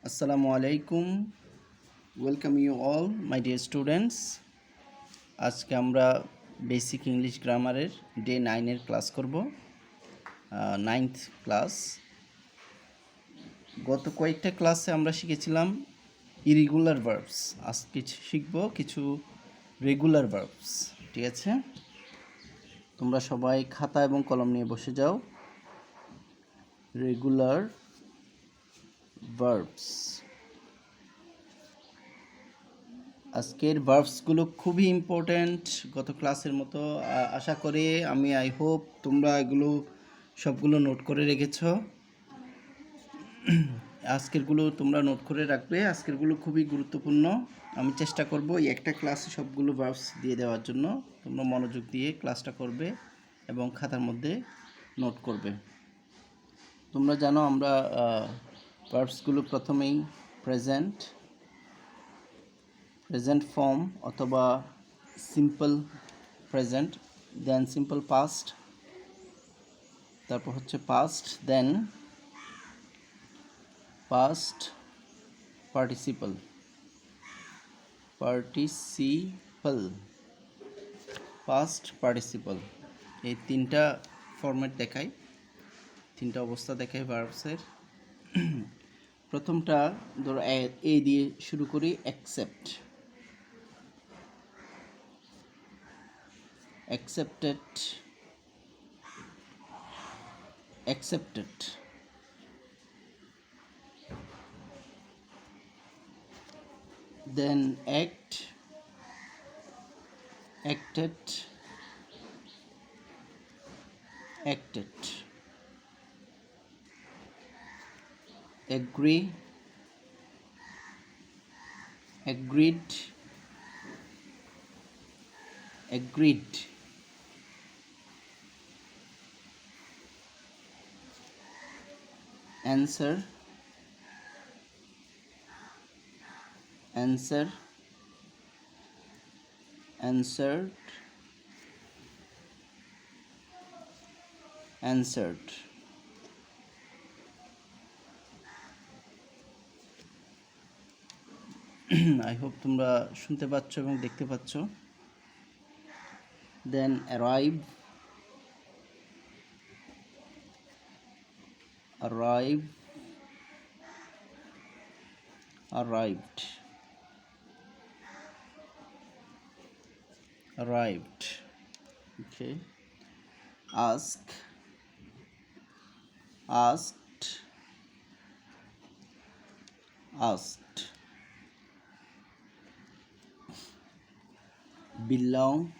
Assalamu alaikum. Welcome you all, my dear students. আজকে আমরা basic English গ্রামারের day 9 এর ক্লাস করব। 9th class. গত কয়েকটা ক্লাসে আমরা শিখেছিলাম ইরেগুলার ভার্বস। আজকে শিখব কিছু রেগুলার ভার্বস। ঠিক আছে? তোমরা সবাই খাতা এবং কলম নিয়ে বসে যাও। Regular verbs. আজকের ভার্বসগুলো খুবই ইম্পর্ট্যান্ট গত ক্লাসের মতো। আশা করি আই হোপ তোমরা এগুলো সবগুলো নোট করে রেখেছো। আজকেরগুলো তোমরা নোট করে রাখবে। আজকেরগুলো খুবই গুরুত্বপূর্ণ। আমি চেষ্টা করব এই একটা ক্লাসে সবগুলো ভার্বস দিয়ে দেওয়ার জন্য। তোমরা মনোযোগ দিয়ে ক্লাসটা করবে এবং খাতার মধ্যে নোট করবে। তোমরা জানো আমরা ভার্বসগুলো প্রথমেই প্রেজেন্ট ফর্ম অথবা সিম্পল প্রেজেন্ট, দেন সিম্পল পাস্ট, তারপর হচ্ছে পাস্ট, দেন পাস্ট পার্টিসিপল পাস্ট পার্টিসিপল। এই তিনটা ফরম্যাট দেখাই, তিনটা অবস্থা দেখাই ভার্বসের। প্রথমটা ধরো এ দিয়ে শুরু করি, accept. accepted, then acted, agree, agreed, answer, answered, I hope তোমরা শুনতে পাচ্ছ এবং দেখতে পাচ্ছ। দেন arrived, okay. Asked, belonged,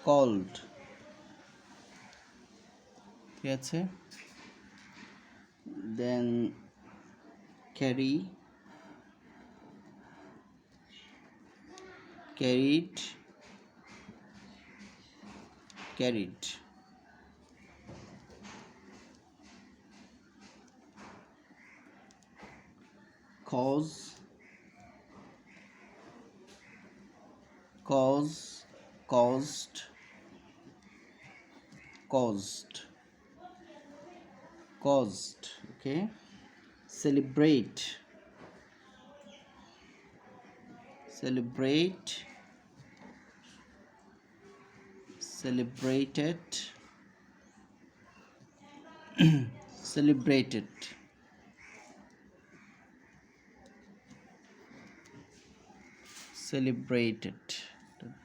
called, ঠিক আছে। দেন carry, carried, caused, okay. Celebrate, celebrated,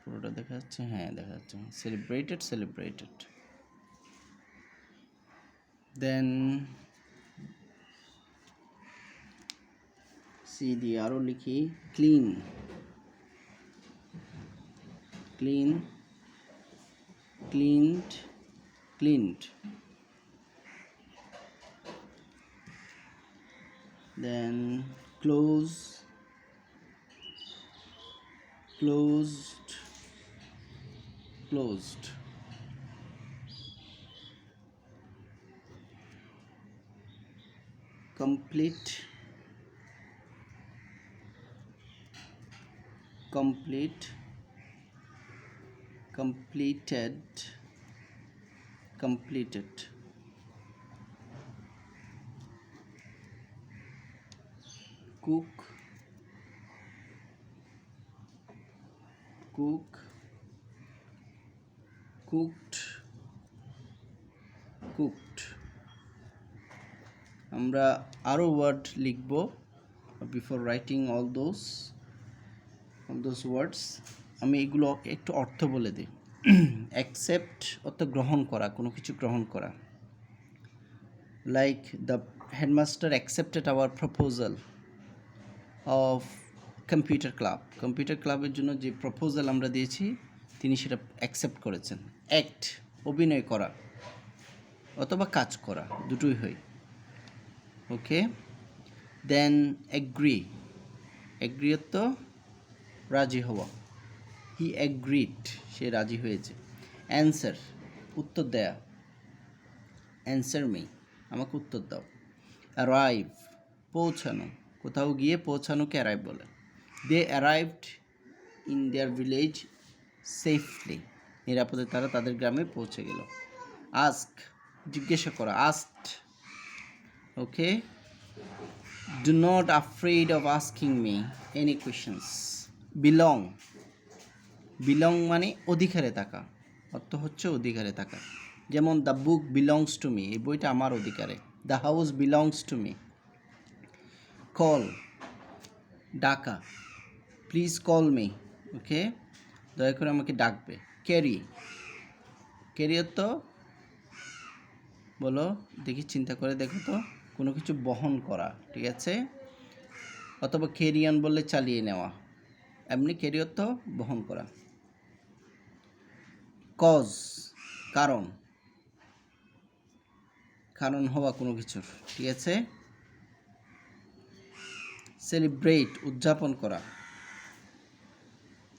পুরোটা দেখা যাচ্ছে? হ্যাঁ, দেখা যাচ্ছে। celebrated, দেন সি দিয়ে আরও লিখি, cleaned, then closed, closed, complete, complete, completed, completed, cook, cook, cooked, cooked. আমরা আরও ওয়ার্ড লিখব বিফোর রাইটিং অল দোজ ওয়ার্ডস। আমি এগুলো একটু অর্থ বলে দিই। অ্যাকসেপ্ট অর্থ গ্রহণ করা, কোনো কিছু গ্রহণ করা। Like the headmaster accepted our proposal of computer club. Computer ক্লাবের জন্য যে প্রপোজাল আমরা দিয়েছি তিনি সেটা অ্যাকসেপ্ট করেছেন। অ্যাক্ট অভিনয় করা অথবা কাজ করা, দুটোই হয়। ওকে, দেন অ্যাগ্রি, অ্যাগ্রি অর্থ রাজি হওয়া। হি অ্যাগ্রিড, সে রাজি হয়েছে। অ্যান্সার উত্তর দেয়া, অ্যান্সার মি, আমাকে উত্তর দাও। অ্যারাইভ পৌঁছানো, কোথাও গিয়ে পৌঁছানোকে অ্যারাইভ বলে। They arrived in their village safely, নিরাপদে তারা তাদের গ্রামে পৌঁছে গেল। আস্ক জিজ্ঞাসা করা, asked. Okay, do not afraid of asking me any questions. Belong, belong মানে অধিকারে থাকা, অর্থ হচ্ছে অধিকারে থাকা। যেমন the book belongs to me, এই বইটা আমার অধিকারে। The house belongs to me. Call ডাকা, প্লিজ কল মি, ওকে, দয়া করে আমাকে ডাকবে। ক্যারি, ক্যারি অর্থ বলো দেখি, চিন্তা করে দেখো তো, কোনো কিছু বহন করা, ঠিক আছে। অথবা ক্যারি অন বললে চালিয়ে নেওয়া, এমনি ক্যারি অর্থ বহন করা। কজ কারণ, কারণ হওয়া কোনো কিছুর, ঠিক আছে। সেলিব্রেট উদযাপন করা,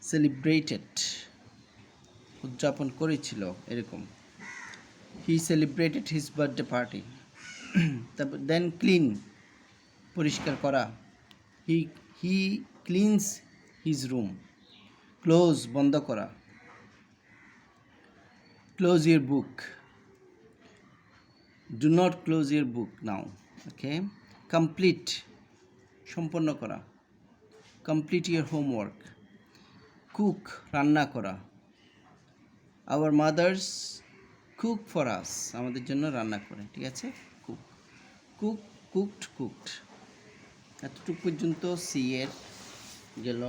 সেলিব্রেটেড উদযাপন করেছিল, এরকম। He celebrated his birthday party. তারপর দেন ক্লিন পরিষ্কার করা, he cleans his room. Close বন্ধ করা, close your book, do not close your book now, okay. Complete সম্পন্ন করা, কমপ্লিট ইউর হোমওয়ার্ক। কুক রান্না করা, our mother's cook for us, আমাদের জন্য রান্না করে, ঠিক আছে। Cook, cook, cooked, cooked. এতটুকু পর্যন্ত সি এর গেল।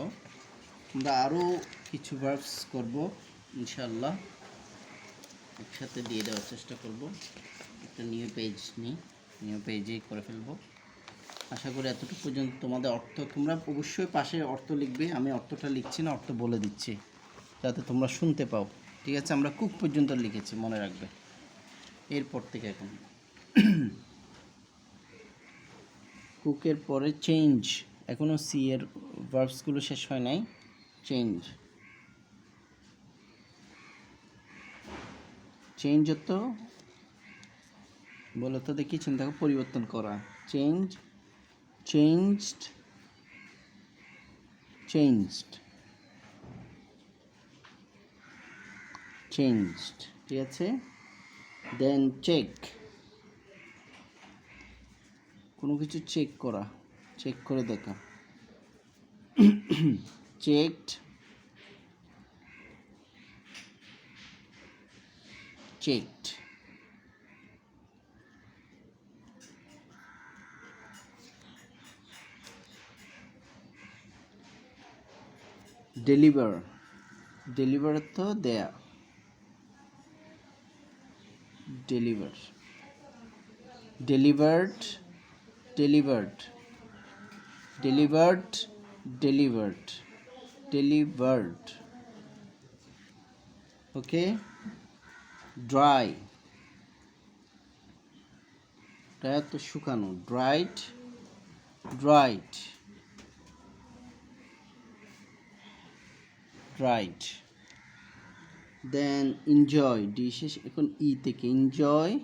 আমরা আরও কিছু ভার্বস করব ইনশাল্লাহ, একসাথে দিয়ে দেওয়ার চেষ্টা করব। একটা নিউ পেজ নিই, নিউ পেজেই করে ফেলবো। আশা করি এতটুকু পর্যন্ত তোমাদের অর্থ, তোমরা অবশ্যই পাশে অর্থ লিখবে, আমি অর্থটা লিখছি না, অর্থ বলে দিচ্ছি যাতে তোমরা শুনতে পাও, ঠিক আছে। আমরা কুক পর্যন্ত লিখেছি, মনে রাখবে এরপর থেকে। এখন কুকের পরে চেঞ্জ, এখনও সি এর ভার্বসগুলো শেষ হয় নাই। চেঞ্জ, চেঞ্জ তো বলো তো দেখি, চিন্তা পরিবর্তন করা। চেঞ্জ, চেঞ্জড, চেঞ্জড, চেঞ্জড, ঠিক আছে। দেন চেক, কোনো কিছু চেক করা, চেক করে দেখা। Checked, checked. ডেলিভার, ডেলিভার তো দেয়া, deliver, delivered, delivered, delivered, delivered, delivered, okay. Dry, dry তো শুকানো, dried, dried, dried. Then enjoy, ডি শেষ এখন ই থেকে, এনজয়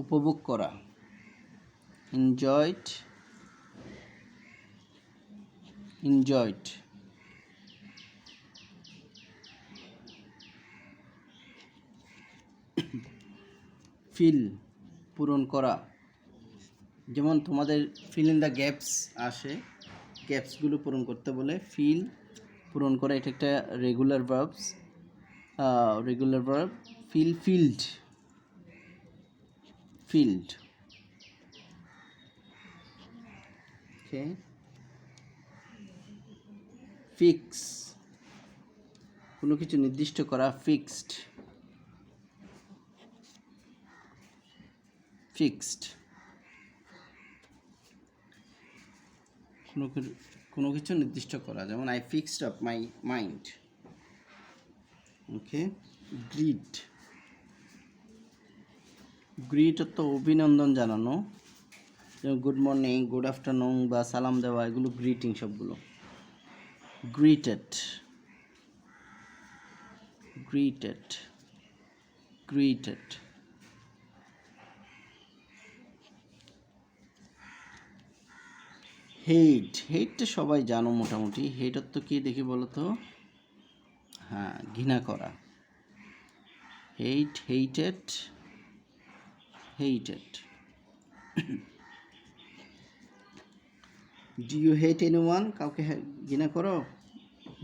উপভোগ করা, এনজয়েড, এনজয়েড। ফিল পূরণ করা, যেমন তোমাদের ফিল ইন দ্য গ্যাপস আসে, গ্যাপসগুলো পূরণ করতে বলে ফিল পূরণ করা, এটা একটা regular verbs, regular verb. Fill, filled, filled, okay. Fix, কোনো কিছু নির্দিষ্ট করা, ফিক্সড, ফিক্সড। কোনো কিছু নির্দিষ্ট করা, যেমন I fixed up my mind, okay. Greet, greet অর্থ অভিনন্দন জানানো, যেমন গুড মর্নিং, গুড আফটারনুন বা সালাম দেওয়া, এগুলো গ্রিটিং সবগুলো। Greeted, greeted, greeted. হেট, হেটটা সবাই জানো মোটামুটি। হেট অর্থ কি দেখি বলো তো? হ্যাঁ, ঘৃণা করা। Hate, hated, hated. Do you hate anyone, কাউকে ঘৃণা করো?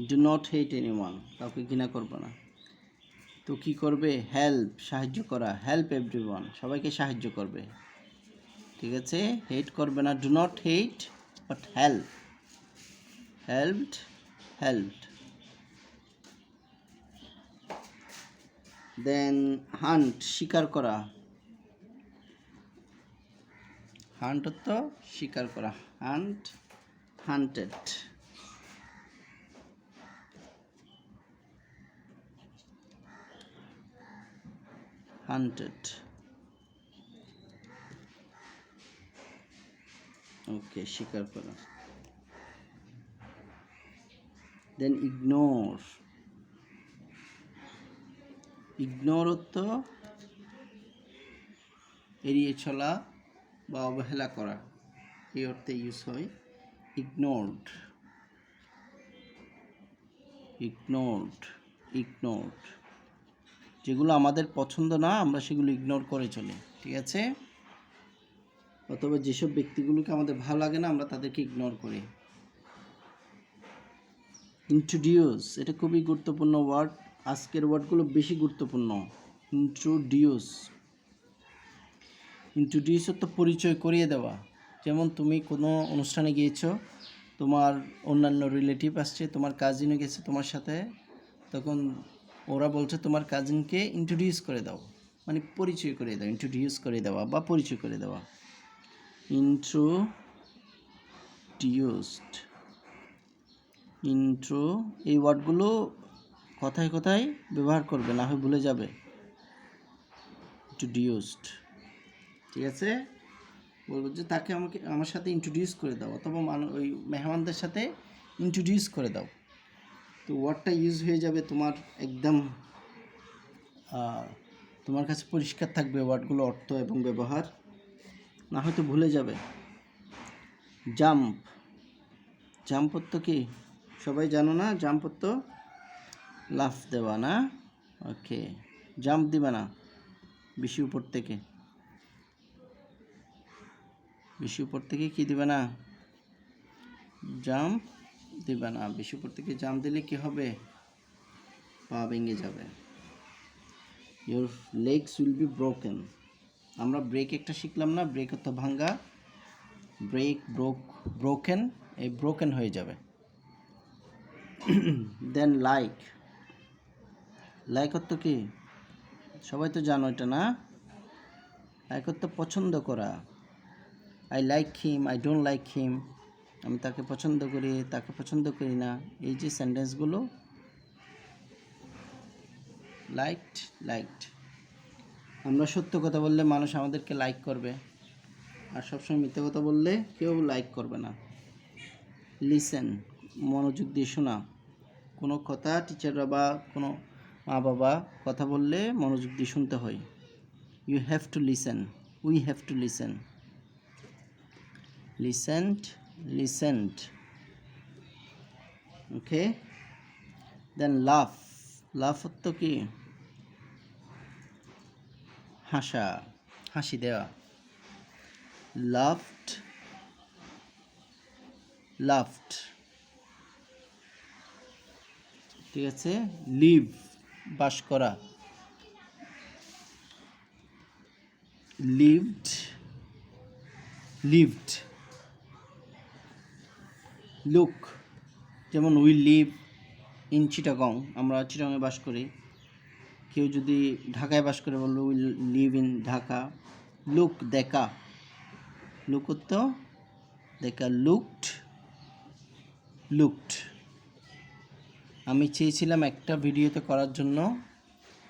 ডু নট হেট এনিওয়ান, কাউকে ঘৃণা করবে না। তো কি করবে? হেল্প, সাহায্য করা, হেল্প এভরিওয়ান, সবাইকে সাহায্য করবে, ঠিক আছে? হেট করবে না, do not hate but help, helped, helped. Then hunt, শিকার করা, হান্ট তো শিকার করা, হান্ট, হান্টেড। হান্টেড, ওকে, শিকার করা। দেন ইগনোর, ইগনোর তো এড়িয়ে চলা বা অবহেলা করা, এই অর্থে ইউজ হয় ইগনোরড, ইগনোরড, ইগনোরড। যেগুলো আমাদের পছন্দ না আমরা সেগুলো ইগনোর করে চলি, ঠিক আছে? অথবা যেসব ব্যক্তিগুলোকে আমাদের ভালো লাগে না আমরা তাদেরকে ইগনোর করি। ইন্ট্রোডিউস, এটা খুবই গুরুত্বপূর্ণ ওয়ার্ড, আজকের ওয়ার্ডগুলো বেশি গুরুত্বপূর্ণ। ইন্ট্রোডিউস, ইন্ট্রোডিউস তো পরিচয় করিয়ে দেওয়া। যেমন তুমি কোনো অনুষ্ঠানে গিয়েছো, তোমার অন্যান্য রিলেটিভ আসছে, তোমার কাজিনও গেছে তোমার সাথে, তখন ওরা বলছে তোমার কাজিনকে ইন্ট্রোডিউস করে দাও, মানে পরিচয় করে দাও, ইন্ট্রোডিউস করে দেওয়া বা পরিচয় করে দেওয়া। ইন্ট্রোডিউসড, ইন্ট্রো, এই ওয়ার্ডগুলো কথায় কথায় ব্যবহার করবে, না হয় ভুলে যাবে। ইন্ট্রোডিউসড, ঠিক আছে? বলবো যে তাকে আমাকে আমার সাথে ইন্ট্রোডিউস করে দাও, অথবা ওই মেহমানদের সাথে ইন্ট্রোডিউস করে দাও। তো ওয়ার্ডটা ইউজ হয়ে যাবে তোমার একদম, তোমার কাছে পরিষ্কার থাকবে ওয়ার্ডগুলো অর্থ এবং ব্যবহার, না হয়তো ভুলে যাবে। জাম্প, জাম্প অর্থ কি সবাই জানো না? জাম্প অর্থ লাফ দেওয়া না, ওকে। জাম্প দিবা না বেশি উপর থেকে, বেশি উপর থেকে কি দিবে না? জাম্প দিবে না, বেশি উপর থেকে জাম্প দিলে কি হবে? পা ভেঙে যাবে। Your legs will be broken, আমরা ব্রেক একটা শিখলাম না? ব্রেক অর্থ ভাঙ্গা, ব্রেক, ব্রোকেন, এই ব্রোকেন হয়ে যাবে। দেন লাইক, লাইক অর্থ কি সবাই তো জানো এটা না? লাইক অর্থ পছন্দ করা। I like him, I don't like him, আমি তাকে পছন্দ করি, তাকে পছন্দ করি না, এই যে সেন্টেন্সগুলো, লাইকড, লাইকড। আমরা সত্য কথা বললে মানুষ আমাদেরকে লাইক করবে, আর সবসময় মিথ্যে কথা বললে কেউ লাইক করবে না। লিসেন, মনোযোগ দিয়ে শোনা। কোনো কথা টিচাররা বা কোনো মা বাবা কথা বললে মনোযোগ দিয়ে শুনতে হয়। You have to listen, we have to listen, listened, okay. Then laugh, laugh অর্থ কি? হাসা, হাসি দেওয়া। লাফড, ঠিক আছে। লিভ, বাস করা। লিভড। লুক, যেমন উই লিভ ইন চিটাগং, আমরা চিটাগংয়ে বাস করি। কেউ যদি ঢাকায় বাস করে বললো we live in Dhaka. Look, দেখা, লুক তো দেখা। লুকড। আমি চেয়েছিলাম একটা ভিডিওতে করার জন্য,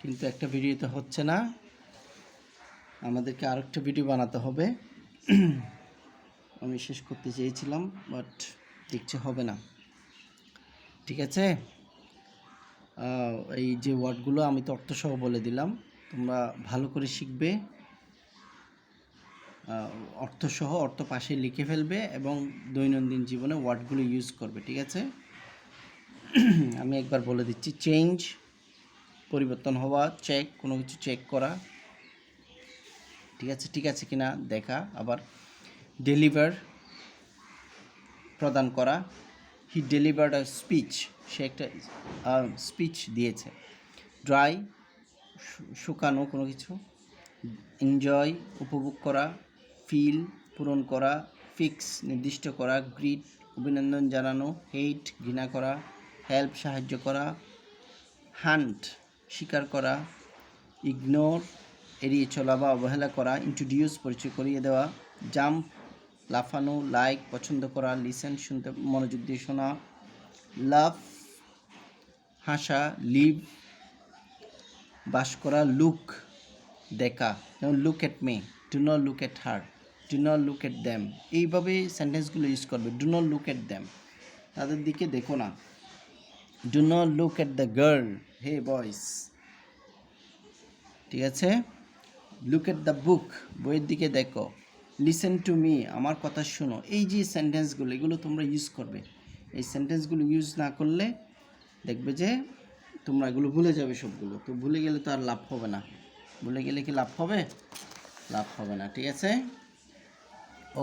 কিন্তু একটা ভিডিওতে হচ্ছে না, আমাদেরকে আরেকটা ভিডিও বানাতে হবে। আমি শেষ করতে চেয়েছিলাম, বাট দেখছি হবে না। ঠিক আছে, এই যে ওয়ার্ডগুলো আমি তো অর্থসহ বলে দিলাম, তোমরা ভালো করে শিখবে, অর্থসহ, অর্থ পাশে লিখে ফেলবে এবং দৈনন্দিন জীবনে ওয়ার্ডগুলো ইউজ করবে। ঠিক আছে, আমি একবার বলে দিচ্ছি। চেঞ্জ, পরিবর্তন হওয়া। চেক, কোনো কিছু চেক করা, ঠিক আছে কিনা দেখা। আবার ডেলিভার, প্রদান করা। হি ডেলিভার্ড আ স্পিচ, সে একটা স্পিচ দিয়েছে। ড্রাই, শুকানো কোনো কিছু। এনজয়, উপভোগ করা। ফিল, পূরণ করা। ফিক্স, নির্দিষ্ট করা। গ্রিট, অভিনন্দন জানানো। হেট, ঘৃণা করা। হেল্প, সাহায্য করা। হান্ট, শিকার করা। ইগনোর, এড়িয়ে চলা বা অবহেলা করা। ইন্ট্রোডিউস, পরিচয় করিয়ে দেওয়া। জাম্প, লাফানো। লাইক, পছন্দ করা। লিসেন, শুনতে মনোযোগ দিয়ে শোনা। লাভ, হাসা। লিভ, বাস করা। লুক, দেখা, যেমন look at me, do not look at her, do not look at them. এইভাবে সেন্টেন্সগুলো ইউজ করবে। Do not look at them, তাদের দিকে দেখো না। Do not look at the girl, hey boys. ঠিক আছে, লুক এট দ্য বুক, বইয়ের দিকে দেখো। লিসেন টু মি, আমার কথা শোনো। এই যে সেন্টেন্সগুলো, এগুলো তোমরা ইউজ করবে। এই সেন্টেন্সগুলো ইউজ না করলে দেখবে যে তোমরা এগুলো ভুলে যাবে সবগুলো। তো ভুলে গেলে তো আর লাভ হবে না। ভুলে গেলে কি লাভ হবে? লাভ হবে না। ঠিক আছে,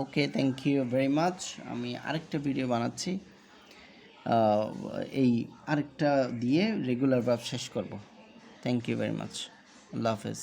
ওকে, থ্যাংক ইউ ভেরি মাচ। আমি আরেকটা ভিডিও বানাচ্ছি, এই আরেকটা দিয়ে রেগুলার ভার্ব শেষ করব। Thank you very much. Allah হাফেজ।